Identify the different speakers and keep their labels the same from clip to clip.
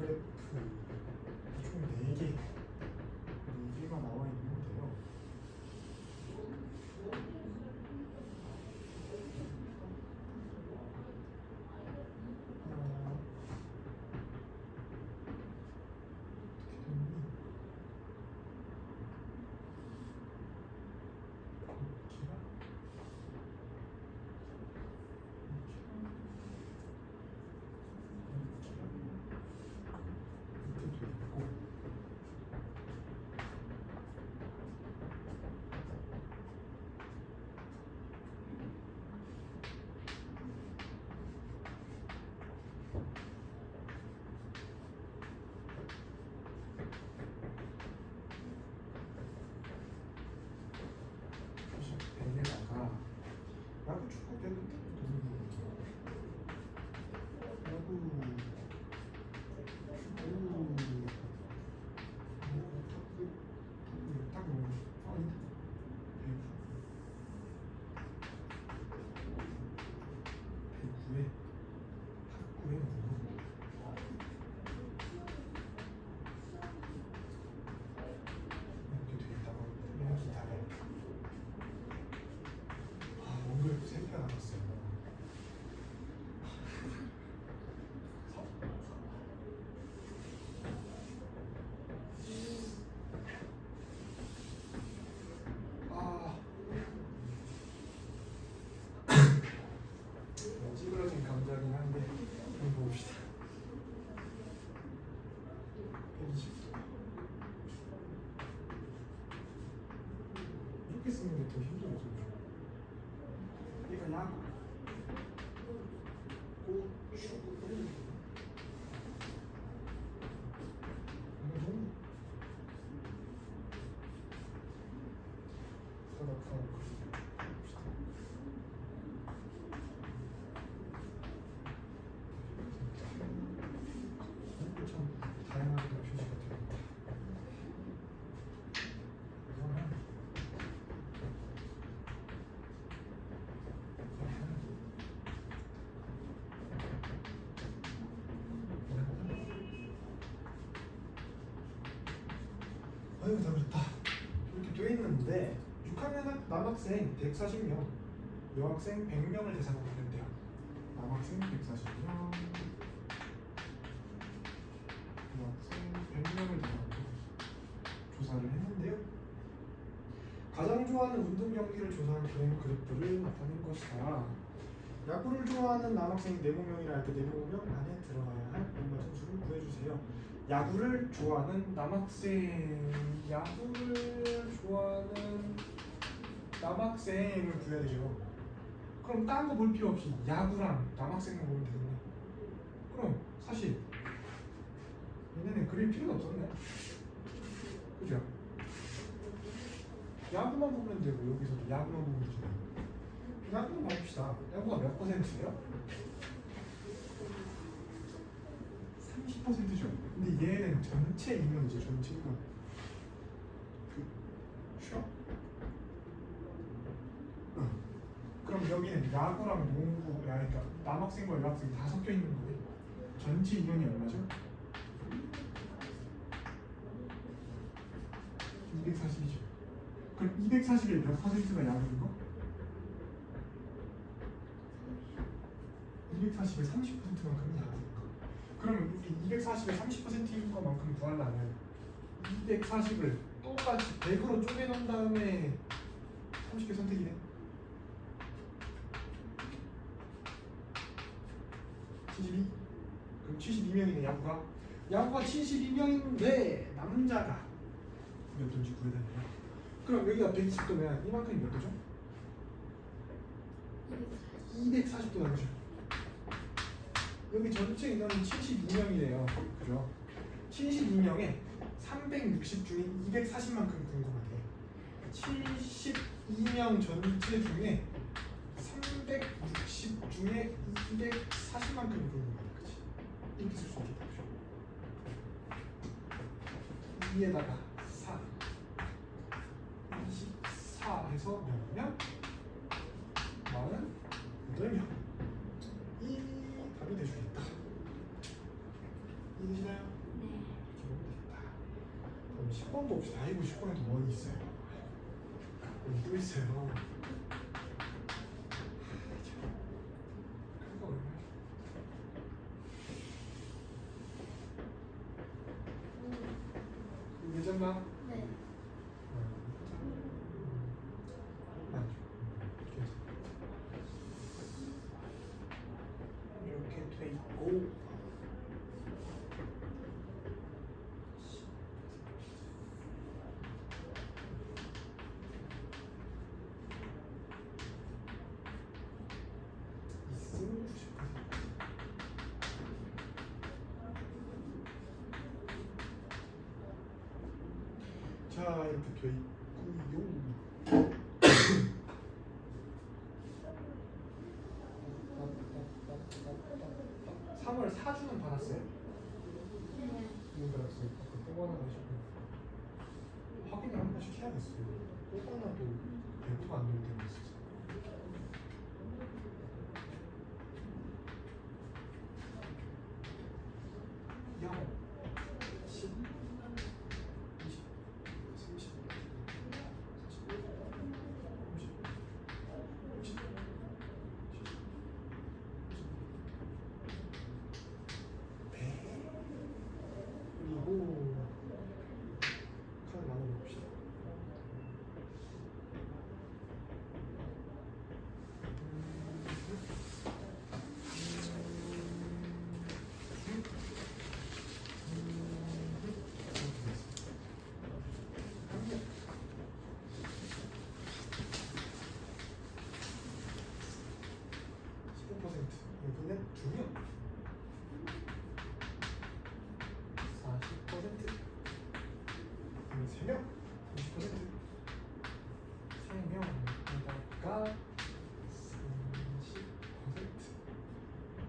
Speaker 1: 그래프 총 4개가 나와 있는데요. 야구, 축구, 배구, 야구, 축구, 탁구, 아니다. 배구에 탁구에 이렇게 돼 있다고 기타에 오늘 3개가 남았어요. 찌그러진 감자긴 한데 한번 봅시다. 120도. 이렇게 쓰는 게 더 힘들어서. 얘가 야구, 축구, 참 다양하게 표시가 됩니다. 아이고 다 그렇다. 이렇게 돼 있는데 6학년 남학생 140명, 여학생 100명을 대상으로 했는데요. 남학생 140명, 여학생 100명을 대상으로 조사를 했는데요. 가장 좋아하는 운동 경기를 조사한 그림 그래프를 나타낸 것이다. 야구를 좋아하는 남학생 4명이라 할 때 4명 안에 들어가야 할 뭔가 점수를 구해주세요. 야구를 좋아하는 남학생, 야구를 좋아하는 남학생을 구해야 되죠. 그럼 딴 거 볼 필요 없이 야구랑 남학생만 보면 되겠네. 그럼 사실 얘네는 그릴 필요가 없었네. 그죠? 야구만 보면 되고 여기서도 야구만 보면 되죠. 야구만 봐봅시다. 야구가 몇 %예요? 30%죠. 근데 얘는 전체 인원이죠. 전체 인원. 쉬어? 그럼 여기는 야구랑 농구, 그러니까 남학생과 여학생이 다 섞여 있는 거예요. 전체 인원이 얼마죠? 240이죠. 그럼 240의 몇 %가 야구인 거? 240의 30%만큼이 야구인 거. 그러면 이 240의 30%인 것만큼 구하려면 240을 똑같이 100으로 쪼개놓은 다음에 30개 선택이네. 72? 그럼 72명이네. 야구가 72명인데 남자가 몇 도인지 구해야 되네요. 그럼 여기가 120도면 이만큼이 몇 도죠? 240도 나오죠. 여기 전체 인원이 72명이래요. 그죠? 72명에 360 중에 240만큼 궁금하대. 72명 전체 중에 360 중에 240만큼이 궁금하다. 그치? 이렇게 쓸 수 있겠다. 그죠? 2에다가 4 24 해서 몇명? 48명. 이 답이 되시겠다. 이해되시나요? 것도 없이 다 해고 싶고 해도 원이 있어요. 원이 또 있어요. 그러니까 얼마야? 괜찮나?
Speaker 2: 네.
Speaker 1: 맞죠. 이렇게 돼 있고. 있으면 90%. 자, 이렇게 돼 있고요. 3월 4주는 받았어요?
Speaker 2: 네.
Speaker 1: 이거 받았어요. 또 하나 가시고 확인을 한 번씩 해야겠어요. 또 하나도 100%안 되는 때가 있어서. 야, 10, 20, 30, 40, 50, 60, 100. 그리고 카드 나눠봅시다. 여기는 2명, 40%, 여기는 3명, 30%, 3명에다가 30%,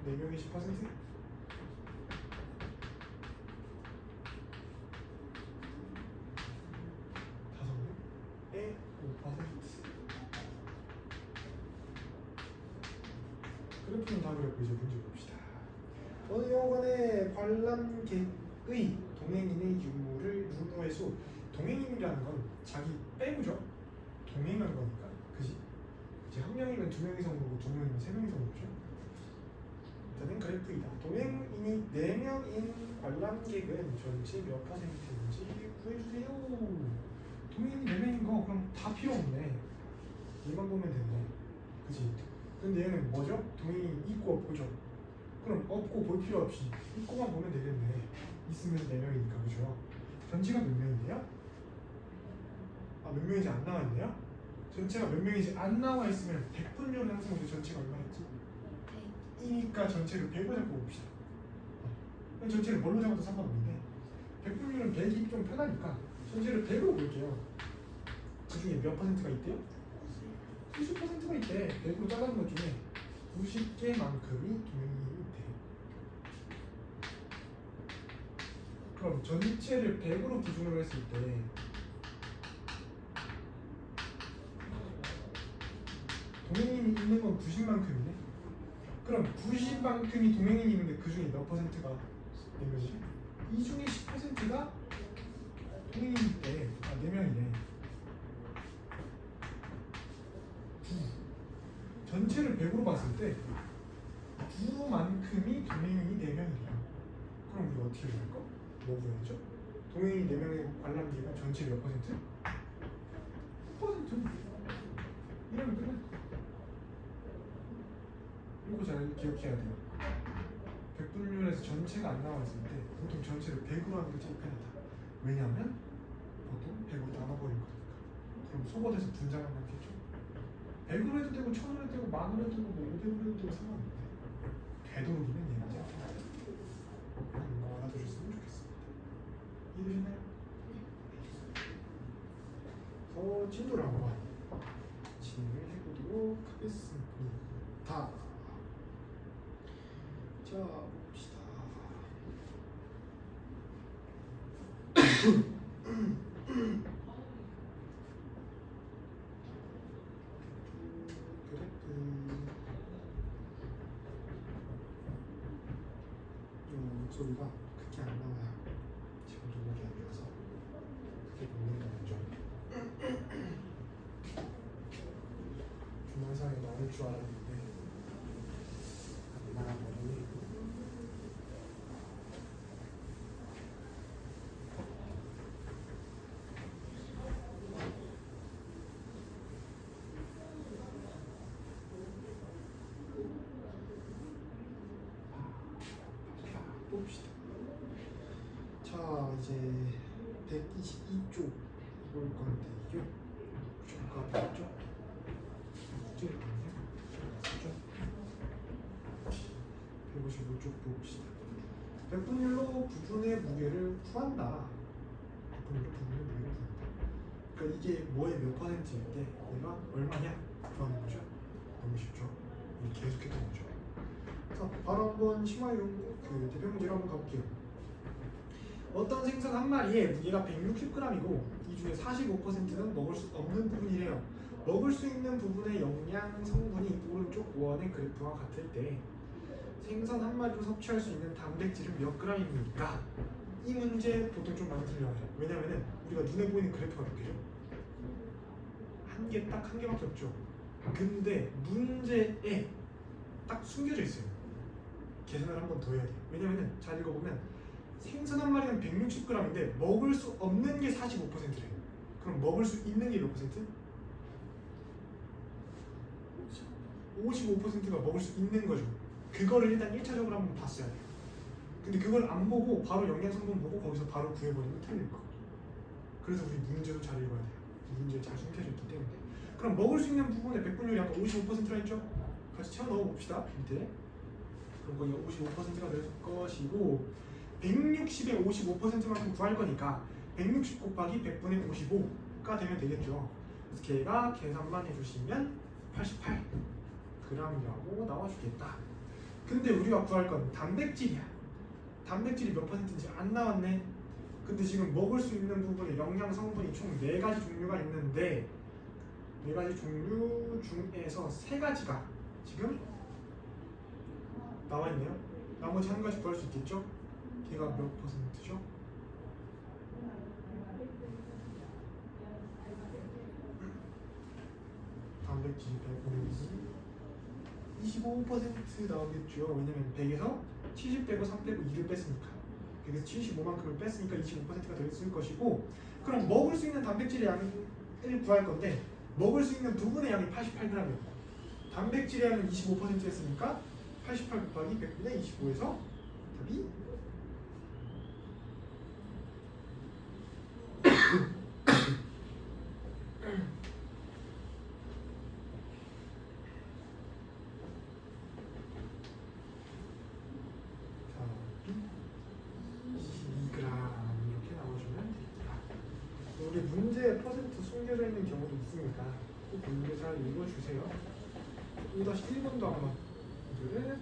Speaker 1: 4명이 10%, 5명에 5%. 그래프는 다 그렸고 이제 문제 봅시다. 어느 요건의 관람객의 동행인의 유무의 수. 동행인이라는 건 자기 빼고죠. 동행한 거니까, 그지? 이제 한 명이면 2명이서 온 거고 2명이면 3명이서 온 거죠. 일단은 그래프이다. 동행인이 4명인 관람객은 전체 몇 %인지 구해주세요. 동행인이 4명인 거 그럼 다 필요 없네. 얘만 보면 되네, 그지? 근데 얘는 뭐죠? 동행이 있고 없고죠. 그럼 없고 볼 필요 없이 있고만 보면 되겠네. 있으면 4명이니까, 그죠? 전체가 몇 명인데요? 아, 몇 명인지 안 나와 있네요? 전체가 몇 명인지 안 나와 있으면 100분율은 항상 우리 전체가 얼마였지? 100이니까 전체를 100으로 잡고 봅시다. 그럼 전체를 뭘로 잡아도 상관없는데 100분율은 100이 좀 편하니까 전체를 100으로 볼게요. 그 중에 몇 %가 있대요? 90%가 있대. 100으로 잘라는 것 중에 90개만큼이 동행인이 있대. 그럼 전체를 100으로 기준으로 했을 때 동행인이 있는 건 90만큼이네. 그럼 90만큼이 동행인이 있는데 그 중에 몇 %가 된 거지? 이 중에 10%가 동행인인데, 아, 4명이네. 전체를 100으로 봤을 때 9만큼이 동행인이 4명이래요. 그럼 우리가 어떻게 할까? 뭐 구해야 되죠? 동행인이 4명의 관람객은 전체 몇 %? 9%. 이러면 끝날 거야. 이거 잘 기억해야 돼요. 백분율에서 전체가 안 나와 있을 때 보통 전체를 100으로 하는 게 제일 편하다. 왜냐하면 보통 100으로 나눠버릴 거니까. 그럼 소거돼서 분장을 하겠죠. 100으로 해도 되고 1000으로 해도 되고 10,000으로 해도 되고 500으로 해도 되고 상관없는데 되도록이면 얘가 제일 편하다. 이거 알아두셨으면 좋겠습니다. 이해되셨나요? 네. 진도를 한번 진행을 해보도록 하겠습니다. 자, 봅시다. 목소리가 그렇게 안 나와요. 지금 좀 목이 안 좋아서. 동영상에 나올 줄 알았는데 안 나와버리네. 봅시다. 자, 이제 122쪽 볼 건데요. 조가 됐죠? 이쪽 있네요. 155쪽 봅시다. 백분율로 부분의 무게를 구한다. 백분율로 부분의 무게를 구한다. 그러니까 이게 뭐의 몇 퍼센트일 때 얘가 얼마냐 구하는 거죠. 너무 쉽죠? 이렇게 계속했던 거죠. 그래서 바로 한번 심화용 그 대표 문제로 한번 가볼게요. 어떤 생선 한 마리에 무게가 160g이고 이 중에 45%는 먹을 수 없는 부분이래요. 먹을 수 있는 부분의 영양 성분이 오른쪽 원의 그래프와 같을 때 생선 한 마리로 섭취할 수 있는 단백질은 몇 g입니까? 이 문제 보통 좀 많이 틀려요. 왜냐면은 우리가 눈에 보이는 그래프가 몇 개죠? 한 개, 딱 한 개밖에 없죠. 근데 문제에 딱 숨겨져 있어요. 계산을 한 번 더 해야 돼요. 왜냐면은 잘 읽어보면 생선 한 마리는 160g인데 먹을 수 없는 게 45%래요. 그럼 먹을 수 있는 게 몇 퍼센트? 55%가 먹을 수 있는 거죠. 그거를 일단 1차적으로 한번 봤어야 돼요. 근데 그걸 안 보고 바로 영양성분 보고 거기서 바로 구해버리면 틀릴 거. 그래서 우리 문제도 잘 읽어야 돼요. 문제에 잘 숨겨져 있기 때문에. 그럼 먹을 수 있는 부분의 백분율이 아까 55%라 했죠? 같이 채워 넣어 봅시다. 밑에. 그럼 거기가 55%가 될 것이고 160에 55%만큼 구할 거니까 160 곱하기 100분의 55가 되면 되겠죠. 그래서 걔가 계산만 해주시면 88g이라고 나와주겠다. 근데 우리가 구할 건 단백질이야. 단백질이 몇 퍼센트인지 안 나왔네. 근데 지금 먹을 수 있는 부분에 영양 성분이 총 4가지 종류가 있는데 4가지 종류 중에서 3가지가 지금 나와 있네요. 나머지 한 가지 구할 수 있겠죠? 걔가 몇 퍼센트죠? 단백질이 25% 나오겠죠. 왜냐면 100에서 70 빼고 3 빼고 2를 뺐으니까. 그래서 75만큼을 뺐으니까 25%가 더 있을 것이고, 그럼 먹을 수 있는 단백질의 양을 구할 건데 먹을 수 있는 부분의 양이 88g이에요. 단백질의 양은 25%였으니까 88 곱하기 100분의 25에서 답이 우리 문제에 퍼센트 숨겨져 있는 경우도 있으니까 꼭 문제 잘 읽어주세요. 2-1번도 한번 문제를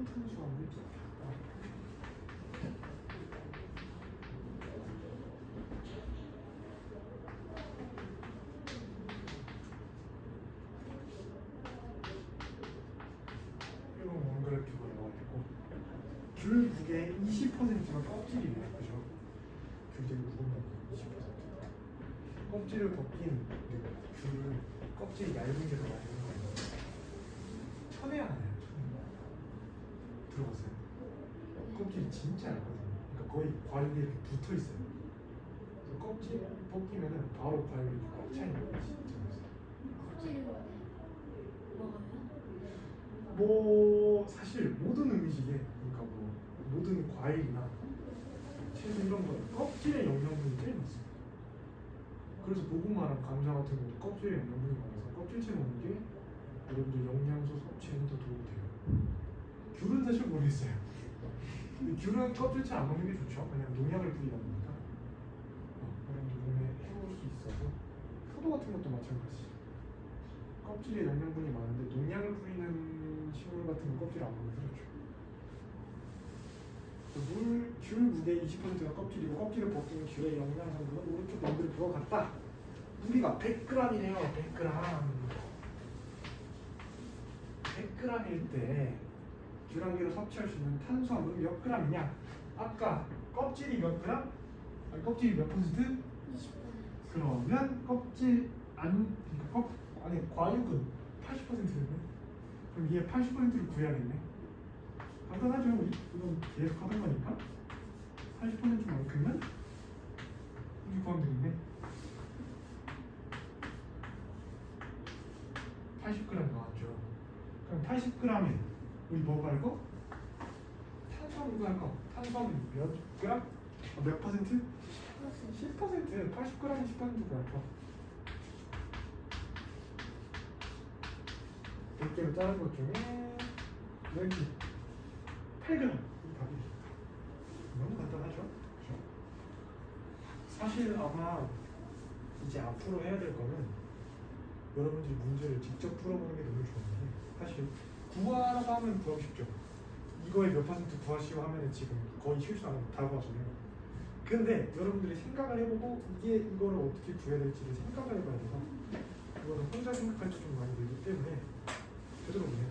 Speaker 1: 어떤 탄수화물 기억할까? 이건 원그래프가 나와있고 귤 무게의 20%가 껍질이에요. 그죠? 귤 되게 무겁나 봐요. 20%. 껍질을 벗긴 귤은 껍질이 얇은 게 더 많이 있는 거예요. 천에 하나예요. 들어봤어요? 껍질이 진짜 얇거든요. 그러니까 거의 과육이 이렇게 붙어 있어요. 그래서 껍질 벗기면은 바로 과육이 이렇게 꽉 차 있는 거예요. 진짜 맛있어요.
Speaker 2: 껍질을 먹으면?
Speaker 1: 뭐 사실 모든 음식에 그러니까 뭐 모든 과일이나 채소 이런 거 껍질에 영양분이 제일 많습니다. 그래서 고구마랑 감자 같은 것도 껍질에 영양분이 많아서 껍질째 먹는 게 여러분들 영양소 섭취에는 더 도움이 돼요. 귤은 사실 모르겠어요. 근데 귤은 껍질째 안 먹는 게 좋죠. 왜냐면 농약을 뿌리다 보니까 여러분들 몸에 해로울 수 있어서 포도 같은 것도 마찬가지. 껍질에 영양분이 많은데 농약을 뿌리는 식물 같은 건 껍질 안 먹는 게 좋죠. 귤 무게 20%가 껍질이고 껍질을 벗긴 귤의 영양 성분은 오른쪽 원그래프와 같다. 무게가 100g이네요. 100g. 100g일 때 귤 한 개로 섭취할 수 있는 탄수화물은 몇 g이냐? 아까 껍질이 몇 g? 아니 껍질이 몇 퍼센트?
Speaker 2: 20%.
Speaker 1: 그러면 껍질 아니 과육은 80%였네. 그럼 얘 80%를 구해야겠네. 간단하죠. 우리 이건 계속 하던 거니까 80%만큼은 이렇게 구하면 되겠네. 80g 나왔죠. 그럼 80g에 우리 뭐 갈 거? 탄수화물 갈 거. 탄수화물 몇 g? 몇 퍼센트? 10%. 80g에 10% 갈 거. 100개를 자른 것 중에 여기 8g 이 답이 너무 간단하죠? 그렇죠? 사실 아마 이제 앞으로 해야 될 거는 여러분들이 문제를 직접 풀어보는 게 너무 좋은데 사실 구하라고 하면 구하기 쉽죠. 이거에 몇 퍼센트 구하시오 하면 지금 거의 실수 안 하고 다 구하잖아요. 근데 여러분들이 생각을 해보고 이거를 어떻게 구해야 될지를 생각을 해봐야 돼서 이거는 혼자 생각할 때 좀 많이 들기 때문에 되도록이면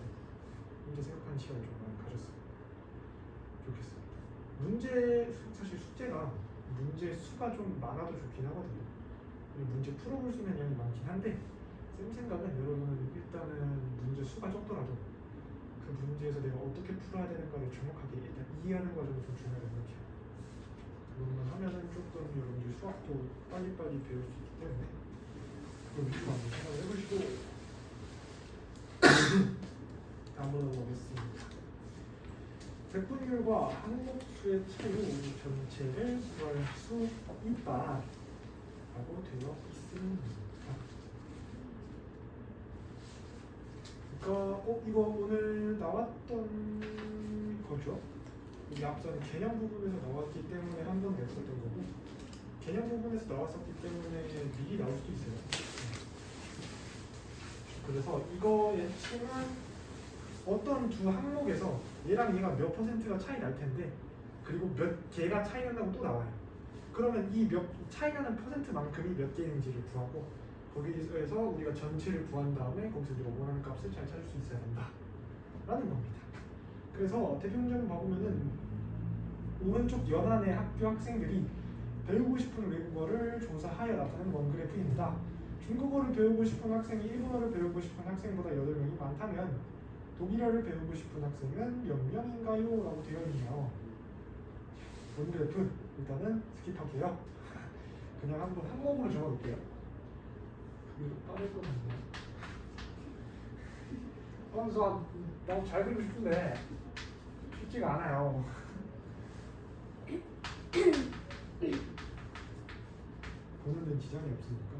Speaker 1: 문제 생각하는 시간을 좀 많이 가졌으면 좋겠습니다. 사실 숙제가 문제 수가 좀 많아도 좋긴 하거든요. 문제 풀어볼 수 있는 양이 많긴 한데 쌤 생각은 여러분은 일단은 문제 수가 적더라도 그 문제에서 내가 어떻게 풀어야 되는가를 정확하게 일단 이해하는 과정이 좀 중요하다고 생각해요. 그것만 하면은 조금 여러분들 수학도 빨리빨리 배울 수 있기 때문에 그걸 위주로 한번 생각을 해보시고 다음으로 넘어가겠습니다. 백분율과 항목수의 차이 전체를 구할 수 있다 라고 되어 있습니다. 그러니까 이거 오늘 나왔던 거죠. 우리 앞선 개념 부분에서 나왔기 때문에 한 번 냈었던 거고 개념 부분에서 나왔었기 때문에 미리 나올 수도 있어요. 그래서 이거의 칭은 어떤 두 항목에서 얘랑 얘가 몇 퍼센트가 차이 날 텐데 그리고 몇 개가 차이 난다고 또 나와요. 그러면 이 몇 차이 나는 퍼센트만큼이 몇 개인지를 구하고 거기에서 우리가 전체를 구한 다음에 거기서 우리가 원하는 값을 잘 찾을 수 있어야 된다 라는 겁니다. 그래서 대표문장 봐보면은 오른쪽 연안의 학교 학생들이 배우고 싶은 외국어를 조사하여 나타낸 원그래프입니다. 중국어를 배우고 싶은 학생이 일본어를 배우고 싶은 학생보다 8명이 많다면 독일어를 배우고 싶은 학생은 몇 명인가요? 라고 되어 있네요. 원그래프 일단은 스킵할게요. 그냥 한번 항목으로 적어볼게요. 그게 빠를 것 같네요. 그래서 너무 잘 그리고 싶은데 쉽지가 않아요. 보는 데는 지장이 없으니까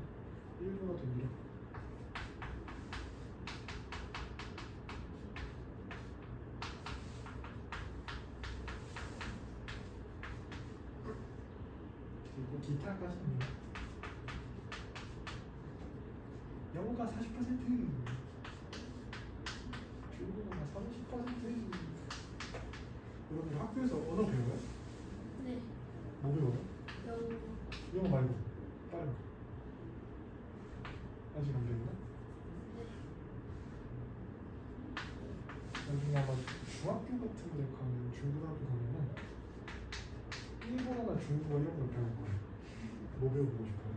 Speaker 1: 일본어 독일어 그리고 기타까지는 영어가 40%, 중국어가 30%, 여러분 학교에서 언어 배워요?
Speaker 2: 네.
Speaker 1: 뭐 배워요?
Speaker 2: 영어.
Speaker 1: 영어 말고 다른 거 아직 안 배우나?
Speaker 2: 네.
Speaker 1: 나중에 아마 중학교 같은 데 가면 중고등학교 가면은 일본어나 중국어 이런 걸 배울 거예요. 뭐 배워보고 싶어요?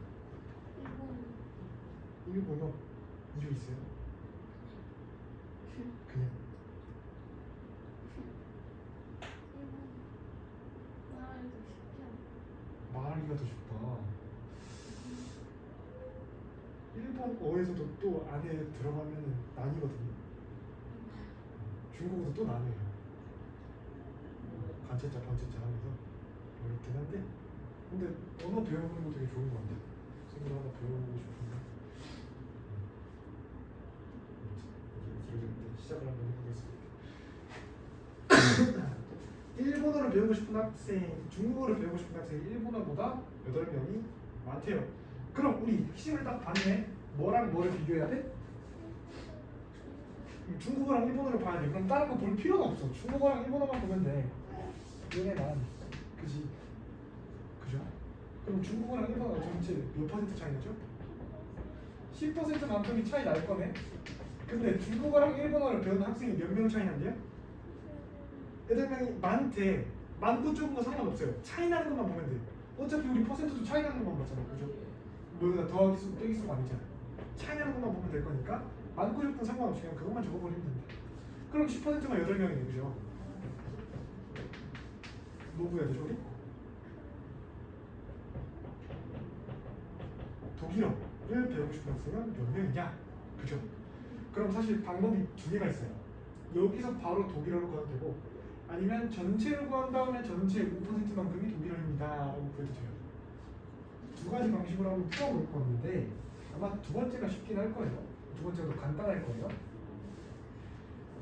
Speaker 2: 일본.
Speaker 1: 일본어 이유 있어요? 그냥
Speaker 2: 일본 말하기도 쉽지 않아.
Speaker 1: 말하기가 더 쉽다. 일본어에서도 또 안에 들어가면은 난이거든요. 중국어도 또 난이에요. 간체자 번체자 하면서 어렵긴 한데 근데 언어 배워보는 거 되게 좋은 것 같아요. 친구도 하나 배워보고 싶은데 이제 시작을 한번 해보겠습니다. 일본어를 배우고 싶은 학생, 중국어를 배우고 싶은 학생이 일본어보다 8명이 많대요. 그럼 우리 핵심을 딱 봤네. 뭐랑 뭐를 비교해야 돼? 중국어랑 일본어를 봐야 돼. 그럼 다른 거 볼 필요가 없어. 중국어랑 일본어만 보면 돼. 얘네만. 그지? 그죠? 그럼 중국어랑 일본어 전체 몇 퍼센트 차이 나죠? 10%만큼이 차이 날 거네. 근데 중국어랑 일본어를 배우는 학생이 몇 명 차이 난대요? 8명이 많대. 많고 적은 거 상관없어요. 차이 나는 것만 보면 돼. 어차피 우리 퍼센트도 차이 나는 것만 봤잖아. 그죠? 뭐 여기다 더하기 수, 빼기 수가 아니잖아. 차이 나는 것만 보면 될 거니까 많고 적은 상관없이 그냥 그것만 적어버리면 된다. 그럼 10%가 8명이네. 그죠? 뭐 구해야 되죠 우리? 독일어를 배우고 싶은 학생은 몇 명이냐? 그죠? 그럼 사실 방법이 두 개가 있어요. 여기서 바로 독일어로 구하면 되고 아니면 전체를 구한 다음에 전체 5%만큼이 독일어입니다 라고 구해도 돼요. 두 가지 방식으로 한번 풀어볼 건데 아마 두 번째가 쉽긴 할 거예요. 두 번째가 더 간단할 거예요.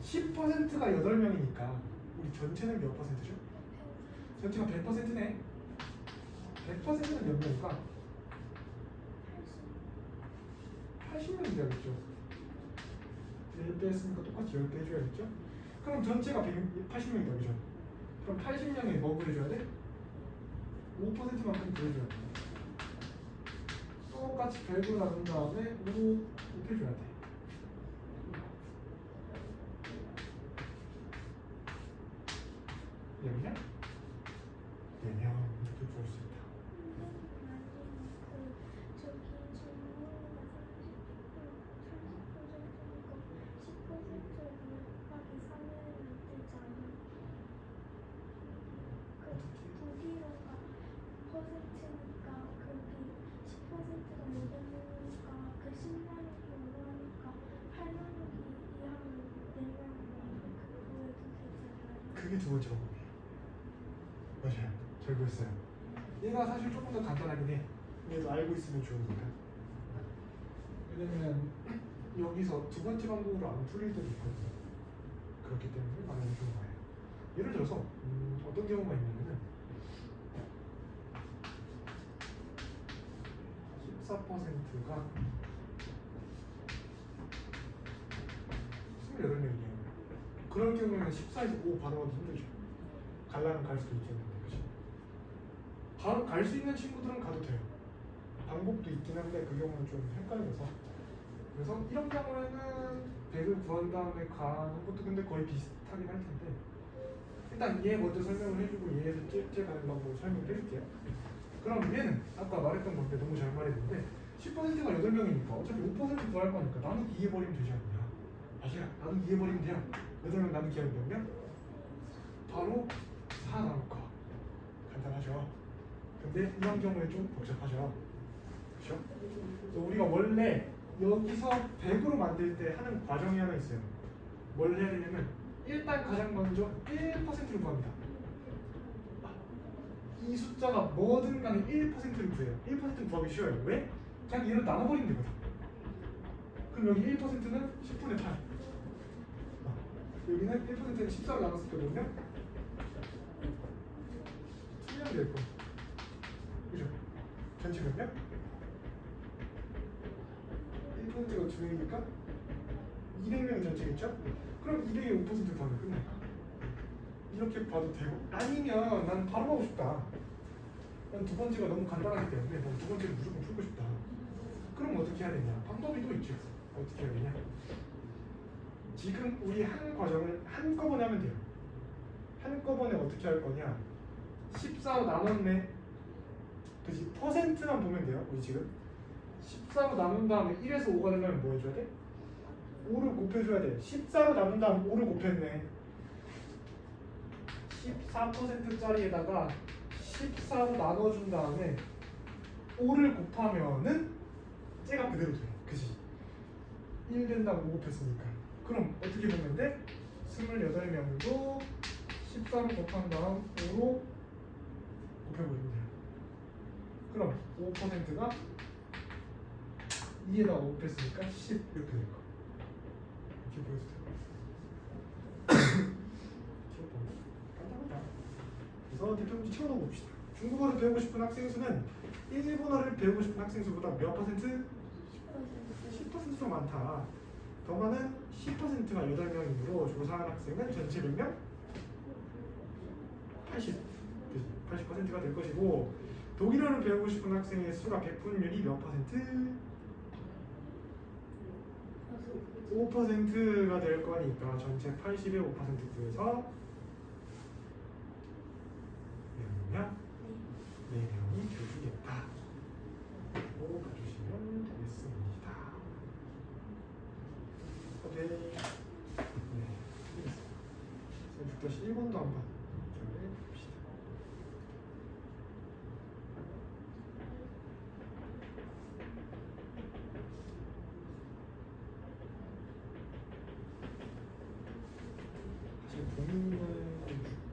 Speaker 1: 10%가 8명이니까 우리 전체는 몇 퍼센트죠? 전체가 100%네. 100%는 몇 명일까? 80명이 되겠죠. 10배 했으니까 똑같이 10배 해줘야겠죠? 그럼 전체가 80명이다. 그죠? 그럼 80명에 뭐 구해줘야 돼? 5%만큼 구해줘야 돼. 똑같이 100을 나눈 다음에 5 곱해줘야 돼. 여기냐? 4명 이렇게 구할 수 있다. 그게 두 번째 방법이에요. 맞아요. 잘 보였어요. 얘가 사실 조금 더 간단하긴 해. 얘도 알고 있으면 좋으니까. 왜냐면 여기서 두 번째 방법으로 안 풀릴 때도 있거든요. 그렇기 때문에 많이 좋은 거예요. 예를 들어서 어떤 경우가 있냐면은 14%가 28명이에요. 그럴 경우에는 14에서 5 발음하기 힘들죠. 갈라면 갈 수도 있겠는데, 그치? 바로 갈 수 있는 친구들은 가도 돼요. 방법도 있긴 한데 그 경우는 좀 헷갈려서. 그래서 이런 경우에는 100을 구한 다음에 가는 것도 근데 거의 비슷하긴 할 텐데 일단 얘 먼저 설명을 해주고 얘를 찔찔 가는 방법을 설명을 해줄게요. 그럼 얘는 아까 말했던 건데 너무 잘 말했는데 10%가 8명이니까 어차피 5% 구할 거니까 나누기 2 해버리면 되지 않냐. 맞아요. 나누기 2 해버리면 돼요. 8명 나누기 하면 몇 명? 바로 4 나올 거. 간단하죠. 근데 이런 경우에 좀 복잡하죠. 그렇죠? 우리가 원래 여기서 100으로 만들 때 하는 과정이 하나 있어요. 뭘 해야 되냐면 일단 가장 먼저 1%를 구합니다. 이 숫자가 뭐든 간에 1%를 구해요. 1%는 구하기 쉬워요. 왜? 그냥 얘를 나눠버리면 되거든. 그럼 여기 1%는 10분의 8. 여기는 1%는 14로 나눴을 때 보면 2명이 될 거예요. 그죠? 전체 몇 명? 1%가 2명이니까 200명이 전체겠죠? 그럼 200에 5% 더하면 끝날까? 이렇게 봐도 되고 아니면 난 바로 가고 싶다. 난 두 번째가 너무 간단하기 때문에 난 두 번째를 무조건 풀고 싶다. 그럼 어떻게 해야 되냐? 방법이 또 있죠. 어떻게 해야 되냐? 지금 우리 한 과정을 한꺼번에 하면 돼요. 한꺼번에 어떻게 할 거냐? 14로 나눴네. 그치? 퍼센트만 보면 돼요. 우리 지금 14로 나눈 다음에 1에서 5가 되려면 뭐 해줘야 돼? 5를 곱해줘야 돼. 14로 나눈 다음 5를 곱했네. 14%짜리에다가 14로 나눠준 다음에 5를 곱하면은 쟤가 그대로 돼. 그치? 1 된다고 5 곱했으니까. 그럼 어떻게 보면 돼? 28명도 14로 곱한 다음 5로 곱해버리면 돼요. 그럼 5%가 2에다가 5 곱했으니까 10 이렇게 될 거. 이렇게 보여도 돼요. 간단하다. 그래서 대표 문제 채워넣어 봅시다. 중국어를 배우고 싶은 학생 수는 일본어를 배우고 싶은 학생 수보다 몇 퍼센트? 10%로 많다. 더 많은 10%가 8명이므로 조사한 학생은 전체 몇 명? 80%가 될 것이고 독일어를 배우고 싶은 학생의 수가 백분율이 몇 퍼센트? 5%가 될 거니까 전체 80의 5%에서 몇 명이야? 4명이 되겠다. 라고 봐주시면 되겠습니다. 오케이. 네. 6-1번도 한번 결해 봅시다. 사실 본인은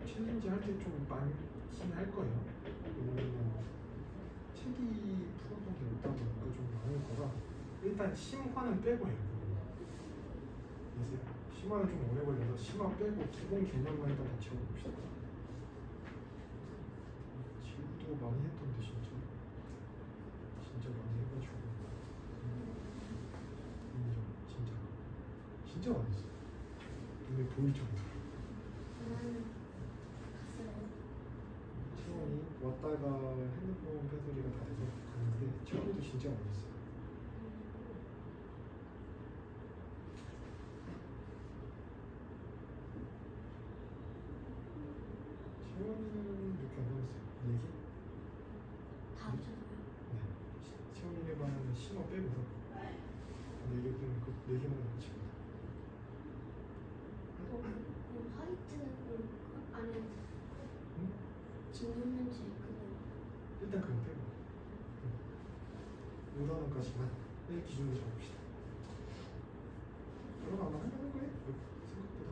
Speaker 1: 챌린지 할 때 좀 많긴 할 거예요. 왜냐면 책이 풀어본 게 없다 보니까 좀 많을 거라 일단 심화는 빼고 해요. 그래서 심화는 좀 오래 걸려서 심화 빼고 기본 개념만 일단 다 채워봅시다. 지우도 많이 했던데 진짜 많이 해가지고 인정. 진짜 많이 했어. 눈에 보일 정도로. 채원이 왔다가 핸드폰 배터리가 다 돼서 갔는데 채원이도 진짜 많이 했어요. 채원이는 이렇게 안 남았어요. 4개?
Speaker 2: 다 합쳐서요?
Speaker 1: 네. 채원이에 반하는 심화 빼고서 4개 빼면 그 4개만 남았지.
Speaker 2: 화이트는 안에
Speaker 1: 응?
Speaker 2: 진동면체 그거
Speaker 1: 일단 그거 빼고 5단원까지만 기준으로 잡읍시다. 그럼 아마 한다는 거예요? 생각보다.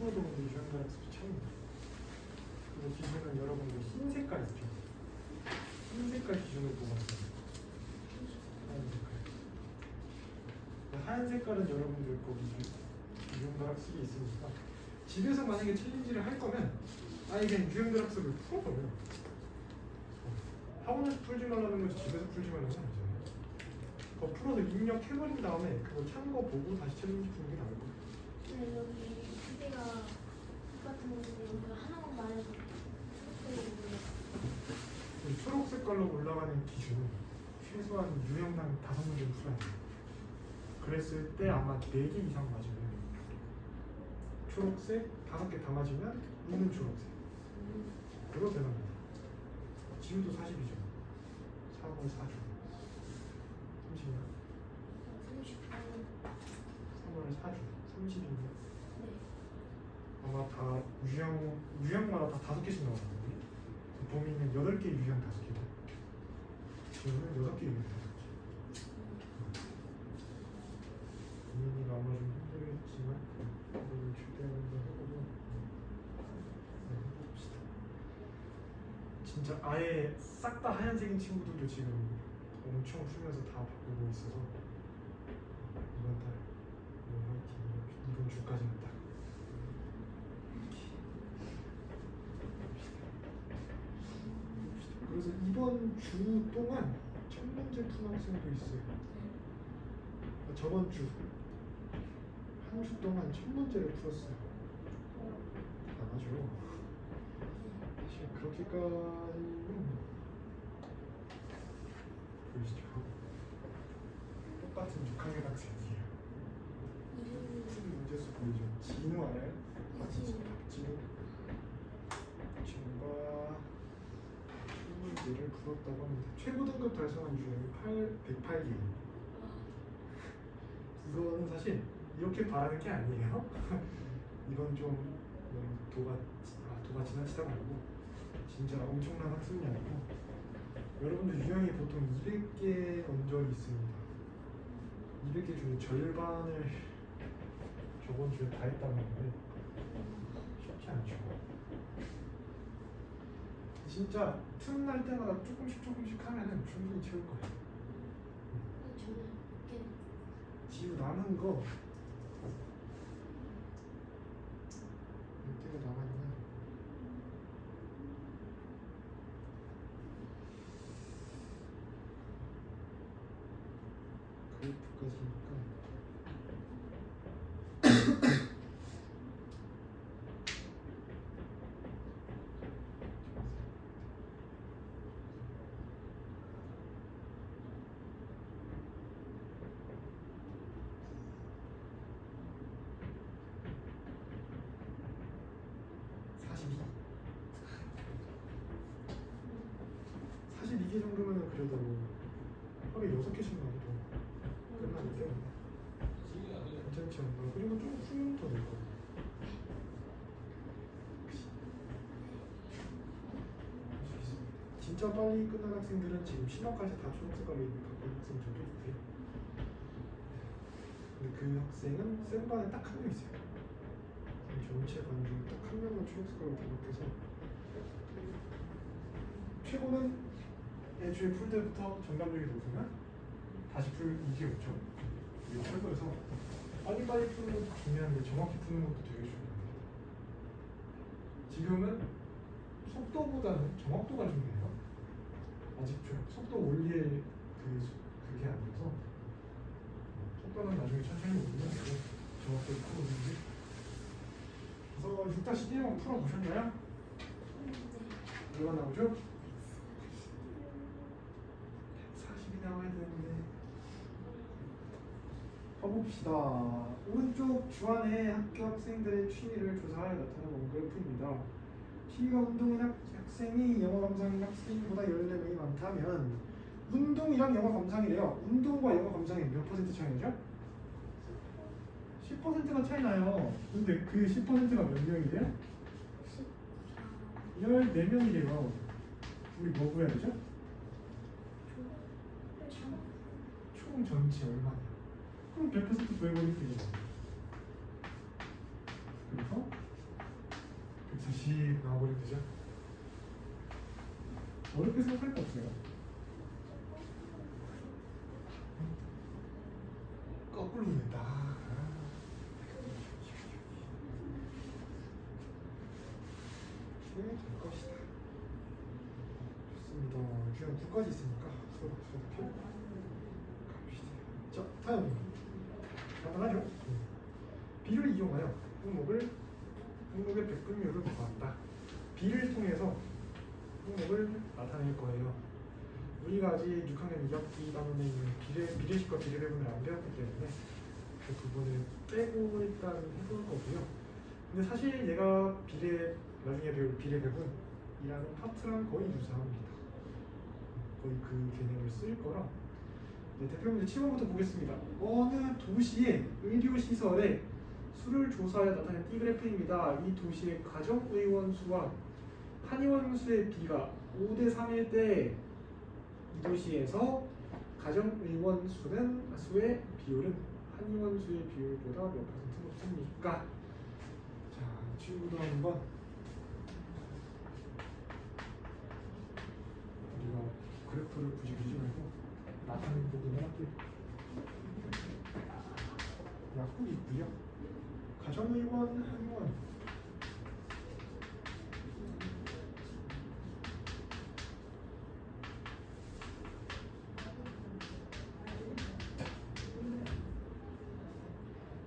Speaker 1: 프로도문제 유형가락습 차이입니다. 그리고 기준은 여러분들 흰 색깔 있죠? 흰 색깔 기준을 보고 왔어요. 하얀 색깔. 하얀 색깔은 여러분들 거기 유형가락습이 있으니까 집에서 만약에 챌린지를 할 거면 아예 그냥 유형가락습을 풀어버려요. 학원에서 풀지 말라는 거지 집에서 풀지 말라는 건 아니잖아요. 더 풀어서 입력해버린 다음에 그거 참고 보고 다시 챌린지 푸는 게 나을 거예요.
Speaker 2: 근데 여기 두 개가 똑같은 건데 여기 하나만 말해서
Speaker 1: 이 초록 색깔로 올라가는 기준은 최소한 유형당 5문제는 풀어야 돼요. 그랬을 때 아마 4개 이상 맞으면 초록색 5개 다 맞으면 우는 초록색 그거 되납니다. 지우도 40이죠. 4월 4주 30년 3월 4주 30이면 아마 다 유형마다 다 5개씩 나오거든요. 범위는 8개 유형 5개고 지우는 6개 유형 5개. 민이가 아마 좀 힘들겠지만 오늘 최대한 한번 해보고 해봅시다. 진짜 아예 싹 다 하얀색인 친구들도 지금 엄청 풀면서 다 바꾸고 있어서 이번 달 화이팅. 이번 주까지는 딱 그래서 이번 주 동안 첫 문제 푼 학생도 있어요. 저번 주 한 주 동안 첫 문제를 풀었어요. 안 하죠. 사실 그렇게까지는 보이시죠? 똑같은 6학년 학생이에요. 문제 수 보이죠? 진우 알아요? 진우. 친구가 문제를 풀었다고 합니다. 최고 등급 달성한 유형이 108개예요. 이거는 사실 이렇게 바라는 게 아니에요. 이건 좀 도가 지나치다 말고 진짜 엄청난 학습이 아니고 여러분들 유형이 보통 200개 언저리 있습니다. 200개 중에 절반을 저번 주에 다 했다는 건데 쉽지 않죠. 진짜 틈날 때마다 조금씩 하면은 충분히 채울 거예요. 지우 남은 거 몇 개가 남았냐? 그래프까지니까 사실 이게 정도면 그래도 하루에 6개씩 나와도 끝나기 때문에 괜찮지 않나. 그리고 좀 풀면 더 될 거예요. 진짜 빨리 끝난 학생들은 지금 신학까지 다 초록색깔로 갖고 있는 학생들도 있고요. 근데 그 학생은 센 반에 딱 한 명 있어요. 전체 반 중에 딱 한 명만 초록색깔로 등록해서 최고는 애초에 풀 때부터 정답력이 높으면 다시 풀 이게 없죠. 이게 최고여서 빨리빨리 푸는 것도 중요한데 정확히 푸는 것도 되게 중요합니다. 지금은 속도보다는 정확도가 중요해요. 아직 좀 속도 올릴 그게 안 돼서 속도는 나중에 천천히 올리면 되고 정확도를 풀어보는데 그래서 6-1만 풀어보셨나요? 얼마 나오죠? 140이 나와야 되는데 봐봅시다. 오른쪽 주안에 학교 학생들의 취미를 조사하여 나타낸 원그래프입니다. 취미가 운동인 학생이 영어 감상인 학생보다 14명이 많다면 운동이랑 영어 감상이래요. 운동과 영어 감상이 몇 % 차이나죠? 10%가 차이 나요. 근데 그 10%가 몇 명이래요? 14명이래요. 우리 뭐 구해야 되죠? 총 전체 얼마냐? 그럼 100% 구해버리면 되겠네. 그래서 씩 나와버리면 되죠. 어렵게 생각할 거 없어요. 거꾸로 된다. 이렇게 될 것이다. 좋습니다. 그냥 9까지 있으니까 서로 갑시다. 자, 다음 간단하죠? B를 이용하여 항목의 백분율을 구한다. B를 통해서 항목을 나타낼 거예요. 우리가 아직 6학년 2학기 단원에 있는 비례식과 비례배분을 안 배웠기 때문에 그 부분을 빼고 일단 해볼 거고요. 근데 사실 얘가 나중에 배울 비례배분이라는 파트랑 거의 유사합니다. 거의 그 개념을 쓸 거라. 대표 문제 7번부터 보겠습니다. 어느 도시의 의료시설에 수를 조사하여 나타낸 T그래프입니다. 이 도시의 가정의원 수와 한의원 수의 비가 5대 3일 때 이 도시에서 가정의원 수의 비율은 한의원 수의 비율보다 몇 퍼센트 높습니까? 자, 친구도 한번 우리가 그래프를 굳이 그리지 말고 나타내는 부분을 할게요. 약국이 있고요. 가정의원, 한의원.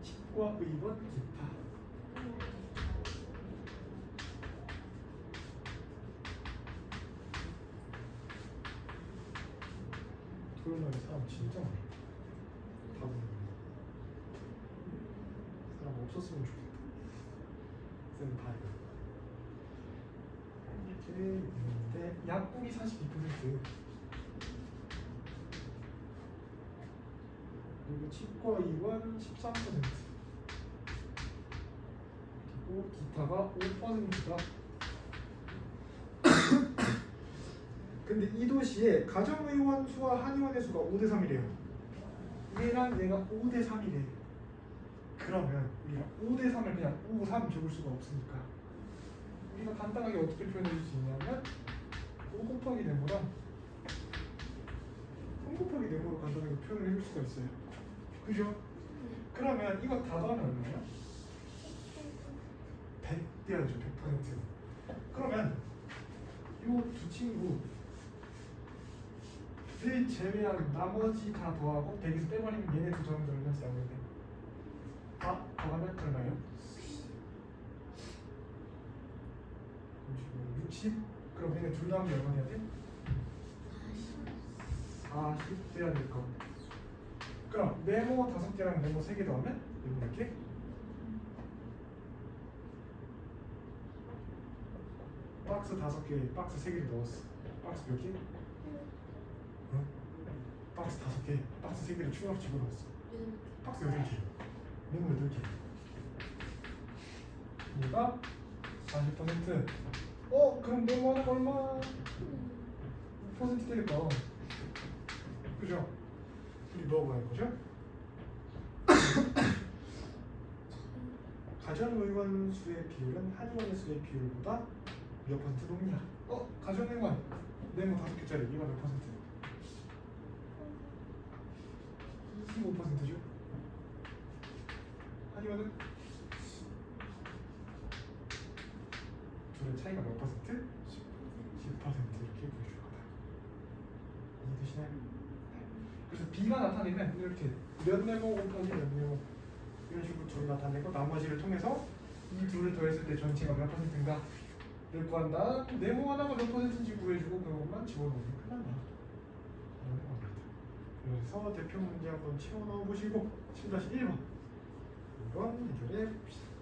Speaker 1: 치과, 의원, 기타. 토요일날에 사람 진짜 많아. 다 보는 사람 없었으면 좋겠다. 쌤 봐요. 이렇게 있는데 약국이 42%, 그리고 치과 의원 13%, 그리고 기타가 5%다. 근데 이 도시에 가정의원 수와 한의원의 수가 5대 3이래요. 얘랑 얘가 5대 3이래. 그러면 우리가 5대 3을 그냥 5, 3 적을 수가 없으니까 우리가 간단하게 어떻게 표현해줄 수 있냐면 5 곱하기 네모랑 3 곱하기 네모로 간단하게 표현을 해줄 수가 있어요. 그죠? 그러면 이거 다 더하면 얼마야? 100 돼야죠. 100%. 그러면 이 두 친구 를 제외한 나머지 다 더하고 100에서 빼버리면 얘네 두 점을 얼마씩 나오는데 다 더하면 얼마예요? 60. 그럼 얘네 둘 다음에 얼마 돼야 돼? 40 돼야 될 거. 그럼 네모 5개랑 네모 3개 더하면 네모 몇 개? 박스 5개, 박스 3개를 넣었어. 박스 몇 개? 어? 박스 5개, 박스 3개를 추가로 집어넣었어. 박스 8개, 네모 8개. 얘가 40%. 그럼 네모 하나가 얼마? 5% 되겠다. 그죠? 우리 넣어봐야 거죠? 가정의원 수의 비율은 한의원의 수의 비율보다 몇 퍼센트 높냐? 가정의원 네모 5개짜리 이거 몇 퍼센트? 25%죠? 한의원은 둘의 차이가 몇 퍼센트? 10% 이렇게 보여줄 거다. 이해되시나요? 그래서 B가 나타내면 이렇게 몇 네모 곱하기 몇 네모 이런 식으로 둘을 나타내고 나머지를 통해서 이 둘을 더했을 때 전체가 몇 퍼센트인가 를 구한다. 네모 하나가 몇 퍼센트인지 구해주고 그것만 집어넣으면 끝난다. 이런 겁니다. 그래서 대표 문제 한번 채워넣어 보시고 7-1번 이건 해결해 봅시다.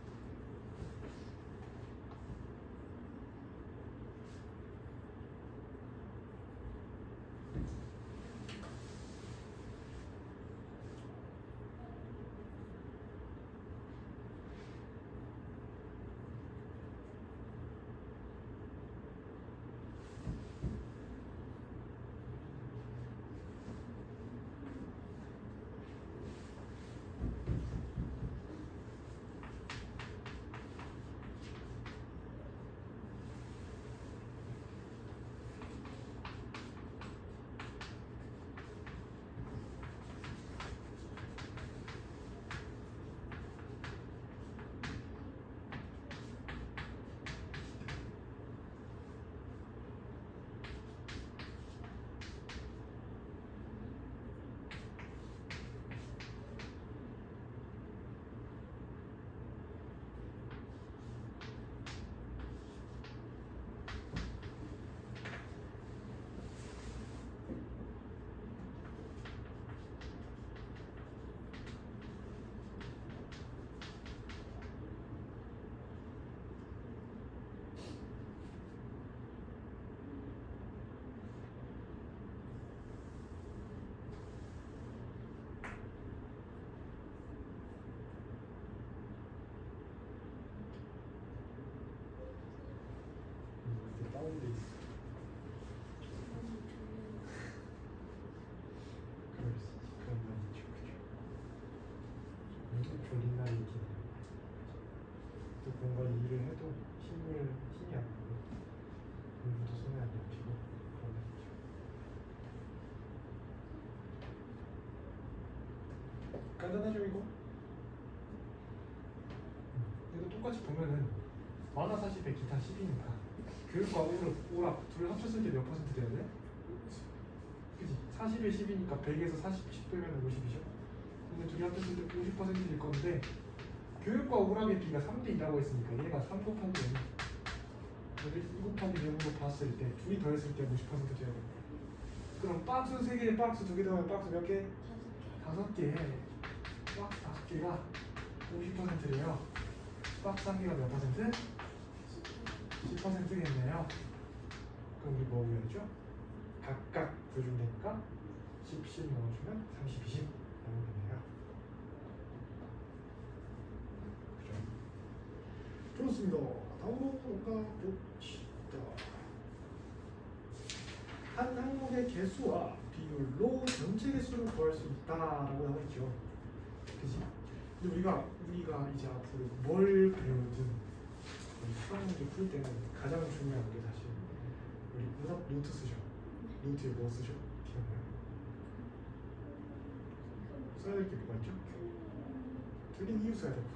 Speaker 1: 돼 있어. 그럴 수 있지. 그런 말 있죠. 그죠? 졸린 날이 있긴 해요. 또 뭔가 일을 해도 힘이 안 나고 공부도 손에 안 잡히고 그런 날 있죠. 간단하죠 이거? 이거 똑같이 보면은 만화 40에 기타 10이니까 교육과 오락 둘 합쳤을 때 몇 퍼센트 돼야 돼? 그치? 40에 10이니까 100에서 10 빼면 50이죠? 근데 둘이 합쳤을 때 50%일 건데 교육과 오락의 비가 3대 2라고 했으니까 얘가 3 곱하기 0 2 곱하기 0으로 봤을 때 둘이 더했을 때 50% 돼야 돼. 그럼 박스 3개에 박스 2개 더하면 박스 몇 개? 5개. 박스 5개가 50%래요. 박스 1개가 몇 퍼센트? 10%겠네요. 그럼 우리 뭐 구해야죠? 각각 보여주면 되니까 10, 10 넣어주면 30, 20 나오면 되네요. 그죠? 좋습니다. 다음으로 가봅시다. 한 항목의 개수와 비율로 전체 개수를 구할 수 있다라고 하고 있죠. 그치? 근데 우리가 이제 앞으로 뭘 배우든 수학 문제 풀 때는 가장 중요한 게 사실 우리 노트 쓰죠. 노트에 뭐 쓰죠? 기억나요? 써야 될 게 뭐가 있죠? 틀린 이유 써야 되고